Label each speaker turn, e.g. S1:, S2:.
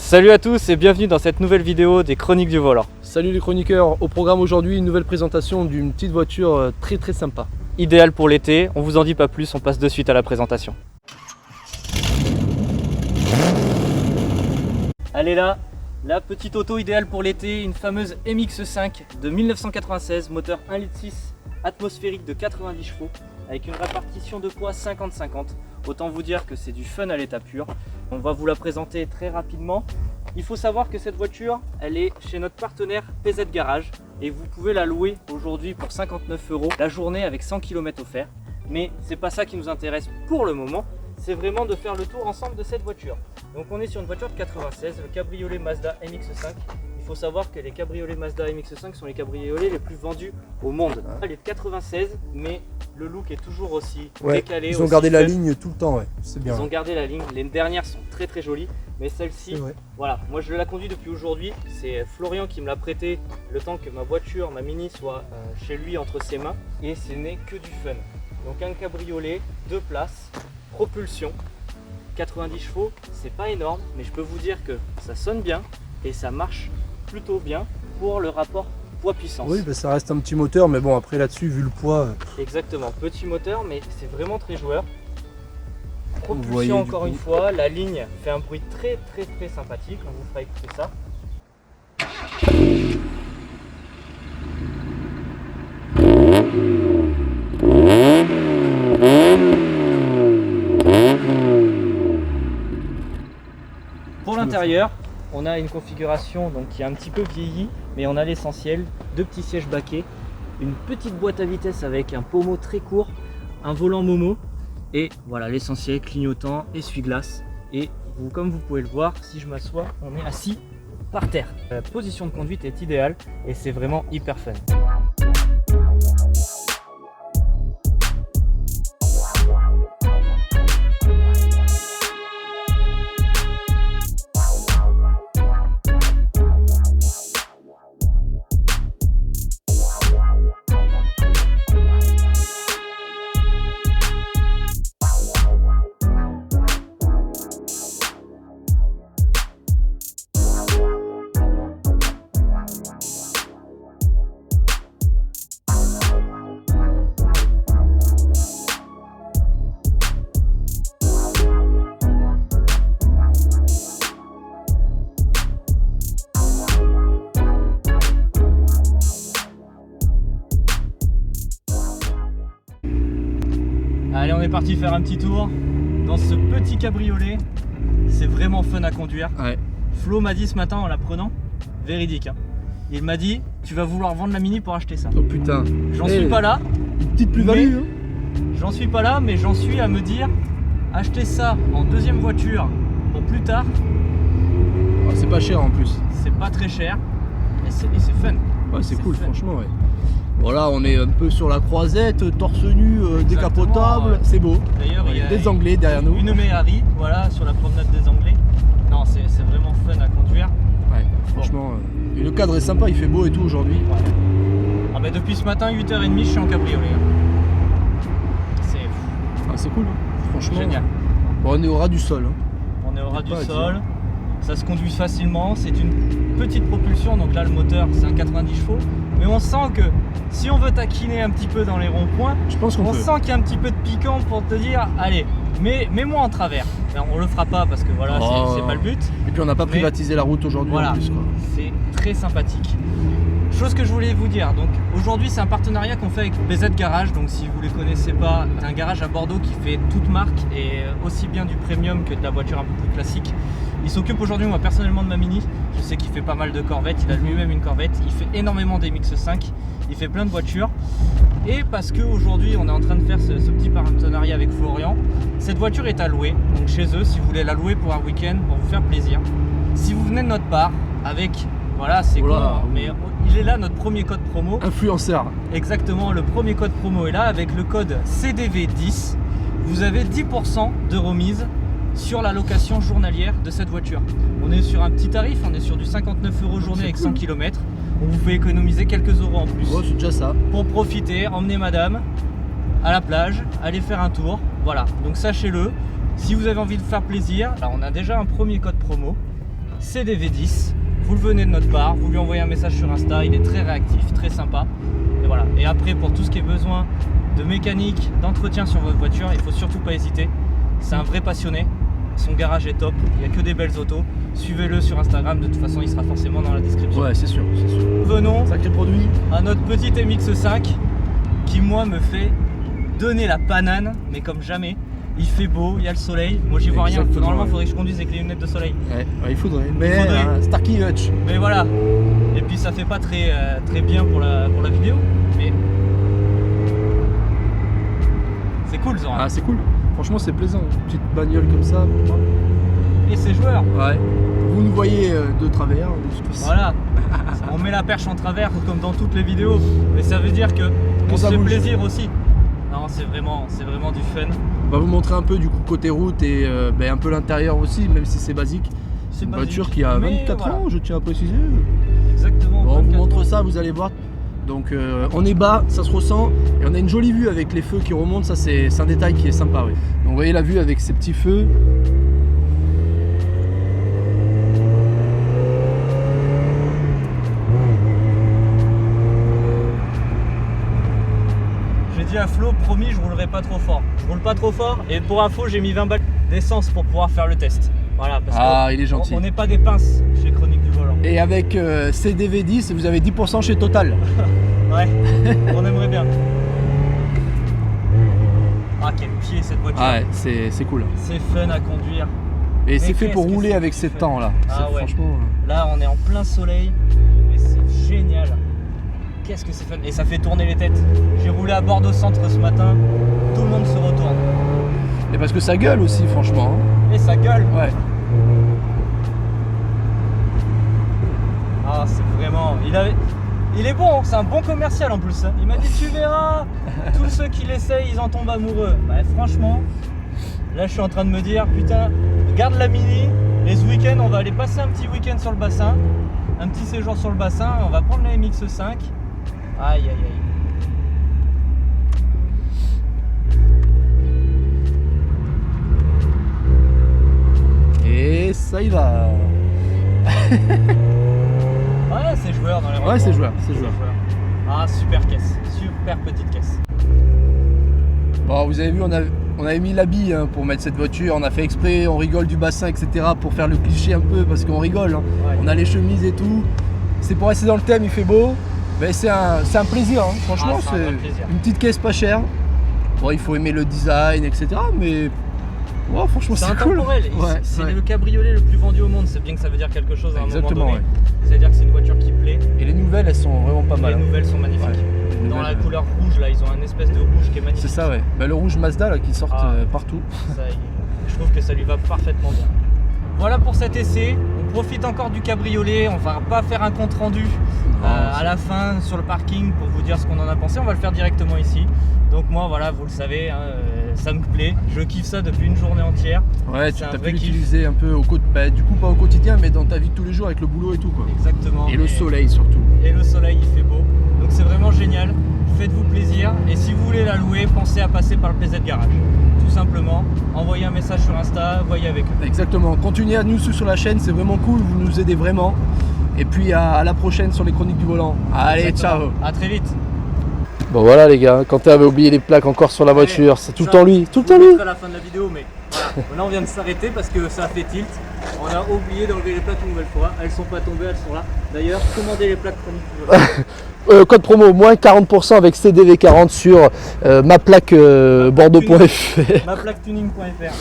S1: Salut à tous et bienvenue dans cette nouvelle vidéo des Chroniques du Volant.
S2: Salut les chroniqueurs, au programme aujourd'hui une nouvelle présentation d'une petite voiture très sympa.
S1: Idéal pour l'été, on vous en dit pas plus, on passe de suite à la présentation. Elle est là, la petite auto idéale pour l'été, une fameuse MX5 de 1996, moteur 1,6 litre atmosphérique de 90 chevaux avec une répartition de poids 50-50. Autant vous dire que c'est du fun à l'état pur. On va vous la présenter très rapidement. Il faut savoir que cette voiture, elle est chez notre partenaire PZ Garage et vous pouvez la louer aujourd'hui pour 59 € la journée avec 100 km offerts. Mais c'est pas ça qui nous intéresse pour le moment, c'est vraiment de faire le tour ensemble de cette voiture. Donc on est sur une voiture de 96, le cabriolet Mazda MX5. Il faut savoir que les cabriolets Mazda MX5 sont les cabriolets les plus vendus au monde. Elle est de 96, mais le look est toujours aussi décalé.
S2: Ils ont gardé la ligne tout le temps, c'est bien.
S1: Ils ont gardé la ligne, les dernières sont très jolies, mais celle-ci, voilà, moi je la conduis depuis aujourd'hui. C'est Florian qui me l'a prêté le temps que ma voiture, ma Mini soit chez lui entre ses mains, et ce n'est que du fun. Donc un cabriolet, 2 places, propulsion, 90 chevaux, c'est pas énorme, mais je peux vous dire que ça sonne bien et ça marche plutôt bien pour le rapport poids-puissance.
S2: Oui, ça reste un petit moteur, mais bon, après là-dessus, vu le poids...
S1: Exactement, petit moteur, mais c'est vraiment très joueur. Propulsion encore une fois, la ligne fait un bruit très sympathique, on vous fera écouter ça. Pour l'intérieur, on a une configuration donc, qui est un petit peu vieillie, mais on a l'essentiel, 2 petits sièges baquets, une petite boîte à vitesse avec un pommeau très court, un volant Momo, et voilà l'essentiel, clignotant, essuie-glace. Et vous, comme vous pouvez le voir, si je m'assois, on est assis par terre. La position de conduite est idéale et c'est vraiment hyper fun. Allez, on est parti faire un petit tour dans ce petit cabriolet. C'est vraiment fun à conduire. Flo m'a dit ce matin en la prenant, véridique, hein. Il m'a dit, tu vas vouloir vendre la Mini pour acheter ça.
S2: Oh putain.
S1: J'en suis pas là.
S2: Une petite plus-value.
S1: J'en suis pas là, mais j'en suis à me dire, acheter ça en deuxième voiture pour plus tard.
S2: Oh, c'est pas cher en plus.
S1: C'est pas très cher et c'est fun.
S2: Ouais, c'est cool, franchement, Voilà, on est un peu sur la croisette, torse nu, décapotable, c'est beau.
S1: D'ailleurs, il y a
S2: des Anglais derrière nous.
S1: Une Méhari, voilà, sur la promenade des Anglais. Non, c'est vraiment fun à conduire.
S2: Ouais, franchement. Et le cadre est sympa, il fait beau et tout aujourd'hui.
S1: Ah, mais depuis ce matin, 8h30, je suis en cabriolet.
S2: C'est cool, franchement.
S1: Génial.
S2: Bon, on est au ras du sol.
S1: On est au ras du sol. Ça se conduit facilement, c'est une petite propulsion, donc là le moteur c'est un 90 chevaux, mais on sent que si on veut taquiner un petit peu dans les ronds-points, on sent qu'il y a un petit peu de piquant pour te dire allez, mets-moi en travers. Alors, on le fera pas parce que voilà, c'est pas le but.
S2: Et puis on n'a pas privatisé la route aujourd'hui en plus.
S1: C'est très sympathique. Chose que je voulais vous dire, donc aujourd'hui c'est un partenariat qu'on fait avec PZ Garage, donc si vous les connaissez pas, c'est un garage à Bordeaux qui fait toute marque et aussi bien du premium que de la voiture un peu plus classique. Il s'occupe aujourd'hui moi personnellement de ma Mini, je sais qu'il fait pas mal de corvettes, il a lui-même une corvette, il fait énormément des MX5, il fait plein de voitures. Et parce qu'aujourd'hui on est en train de faire ce petit partenariat avec Florian, cette voiture est à louer, donc chez eux si vous voulez la louer pour un week-end, pour vous faire plaisir. Si vous venez de notre part avec, voilà c'est quoi, mais il est là notre premier code promo.
S2: Influenceur.
S1: Exactement, le premier code promo est là avec le code CDV10. Vous avez 10% de remise sur la location journalière de cette voiture. On est sur un petit tarif, on est sur du 59 € journée avec 100 km. On vous fait économiser quelques euros en plus.
S2: Oh, c'est déjà ça.
S1: Pour profiter, emmener madame à la plage, aller faire un tour. Voilà, donc sachez-le, si vous avez envie de faire plaisir, là on a déjà un premier code promo. CDV10. Vous le venez de notre part, vous lui envoyez un message sur Insta, il est très réactif, très sympa. Et voilà. Et après, pour tout ce qui est besoin de mécanique, d'entretien sur votre voiture, il faut surtout pas hésiter. C'est un vrai passionné. Son garage est top, il n'y a que des belles autos. Suivez-le sur Instagram, de toute façon, il sera forcément dans la description.
S2: Ouais, c'est sûr, c'est sûr.
S1: Venons
S2: Sacré produit.
S1: à notre petit MX5 qui, moi, me fait donner la banane, mais comme jamais. Il fait beau, il y a le soleil. Moi, j'y vois rien.
S2: Exactement,
S1: Normalement, il
S2: ouais.
S1: faudrait que je conduise avec les lunettes de soleil.
S2: Ouais, il faudrait. Mais Starkey Hutch.
S1: Mais voilà. Et puis, ça fait pas très, très bien pour la vidéo. Mais c'est cool, Zoran.
S2: Ah, c'est cool. Franchement, c'est plaisant. Une petite bagnole comme ça.
S1: Et ses joueurs.
S2: Ouais. Vous nous voyez de travers, de toute façon.
S1: Voilà. On met la perche en travers comme dans toutes les vidéos. Mais ça veut dire que on se
S2: ça
S1: fait
S2: bouge.
S1: plaisir aussi. Non, c'est vraiment du fun.
S2: On va vous montrer un peu du coup côté route et un peu l'intérieur aussi, même si c'est basique.
S1: C'est
S2: Une
S1: basique,
S2: voiture qui a
S1: mais
S2: 24
S1: voilà.
S2: ans, je tiens à préciser.
S1: Exactement.
S2: Bon, on vous
S1: 24
S2: montre
S1: ans.
S2: ça, vous allez voir. Donc on est bas, ça se ressent. Et on a une jolie vue avec les feux qui remontent, ça c'est un détail qui est sympa. Oui. Donc vous voyez la vue avec ces petits feux.
S1: J'ai dit à Flo, promis, je roulerai pas trop fort. Je roule pas trop fort et pour info, j'ai mis 20 balles d'essence pour pouvoir faire le test. Voilà, parce
S2: Il est gentil.
S1: on n'est pas des pinces chez Chronique du Volant.
S2: Et avec CDV10, vous avez 10% chez Total.
S1: Ouais, on aimerait bien. Ah, quel pied cette voiture.
S2: Ah ouais, c'est cool.
S1: C'est fun à conduire.
S2: Et
S1: Mais
S2: c'est fait pour
S1: qu'est-ce que
S2: rouler
S1: c'est
S2: avec ces
S1: fun.
S2: temps là.
S1: Ah
S2: C'est
S1: ouais.
S2: franchement.
S1: Là, on est en plein soleil, mais c'est génial. Qu'est-ce que c'est fun. Et ça fait tourner les têtes. J'ai roulé à Bordeaux Centre ce matin, tout le monde se retourne.
S2: Et parce que ça gueule aussi, franchement.
S1: Et ça gueule.
S2: Ouais.
S1: Ah, c'est vraiment. Il est bon, c'est un bon commercial en plus. Il m'a dit, tu verras, tous ceux qui l'essayent, ils en tombent amoureux. Bah, franchement, là, je suis en train de me dire, putain, garde la Mini. Et ce week-end, on va aller passer un petit week-end sur le bassin, un petit séjour sur le bassin. On va prendre la MX5. Aïe, aïe, aïe.
S2: Et ça y va.
S1: Ouais, c'est joueur dans les
S2: Ouais, c'est joueur, c'est joueur.
S1: Ah, super caisse, super petite caisse.
S2: Bon, vous avez vu, on avait mis l'habit pour mettre cette voiture. On a fait exprès, on rigole du bassin, etc. pour faire le cliché un peu parce qu'on rigole. Hein.
S1: Ouais.
S2: On a les chemises et tout. C'est pour rester dans le thème, il fait beau. Mais c'est un plaisir, hein. Franchement,
S1: Ah, c'est un
S2: c'est
S1: vrai plaisir.
S2: une petite caisse pas chère. Bon, il faut aimer le design, etc. Mais ouais, franchement,
S1: C'est
S2: c'est cool.
S1: intemporel.
S2: Ouais,
S1: C'est
S2: ouais.
S1: le cabriolet le plus vendu au monde. C'est bien que ça veut dire quelque chose à un
S2: Exactement,
S1: moment donné.
S2: ouais.
S1: C'est-à-dire que c'est une voiture qui plaît.
S2: Et les nouvelles, elles sont vraiment pas mal.
S1: Les
S2: hein.
S1: nouvelles sont magnifiques.
S2: Ouais. Les
S1: Dans
S2: nouvelles,
S1: la couleur rouge, là, ils ont un espèce de rouge qui est magnifique.
S2: C'est ça, ouais. Bah, le rouge Mazda là, qui sort
S1: Ah.
S2: partout.
S1: Ça, je trouve que ça lui va parfaitement bien. Voilà pour cet essai. On profite encore du cabriolet. On va pas faire un compte rendu à la fin sur le parking pour vous dire ce qu'on en a pensé. On va le faire directement ici. Donc moi, voilà, vous le savez, hein, ça me plaît. Je kiffe ça depuis une journée entière.
S2: Ouais,
S1: C'est
S2: tu
S1: un
S2: as
S1: vrai
S2: pu
S1: kiff.
S2: l'utiliser un peu du coup pas au quotidien, mais dans ta vie de tous les jours avec le boulot et tout quoi.
S1: Exactement.
S2: Et le soleil surtout.
S1: Et le soleil, il fait beau. Donc c'est vraiment génial. Faites-vous plaisir. Et si vous voulez la louer, pensez à passer par le PZ Garage. Tout simplement, envoyez un message sur Insta, voyez avec eux.
S2: Exactement. Continuez à nous suivre sur la chaîne, c'est vraiment cool, vous nous aidez vraiment. Et puis à la prochaine sur les Chroniques du Volant. Allez,
S1: Exactement.
S2: ciao.
S1: À très vite.
S2: Bon voilà les gars, Quentin avait oublié les plaques encore sur la voiture, c'est tout le temps lui, tout le temps lui.
S1: À la fin de la vidéo, mais voilà. Là, on vient de s'arrêter parce que ça a fait tilt. On a oublié d'enlever les plaques une nouvelle fois. Elles sont pas tombées, elles sont là. D'ailleurs, commandez les plaques Chroniques du Volant.
S2: Code promo moins 40% avec CDV40 sur ma plaque bordeaux.fr.
S1: Ma plaque tuning.fr.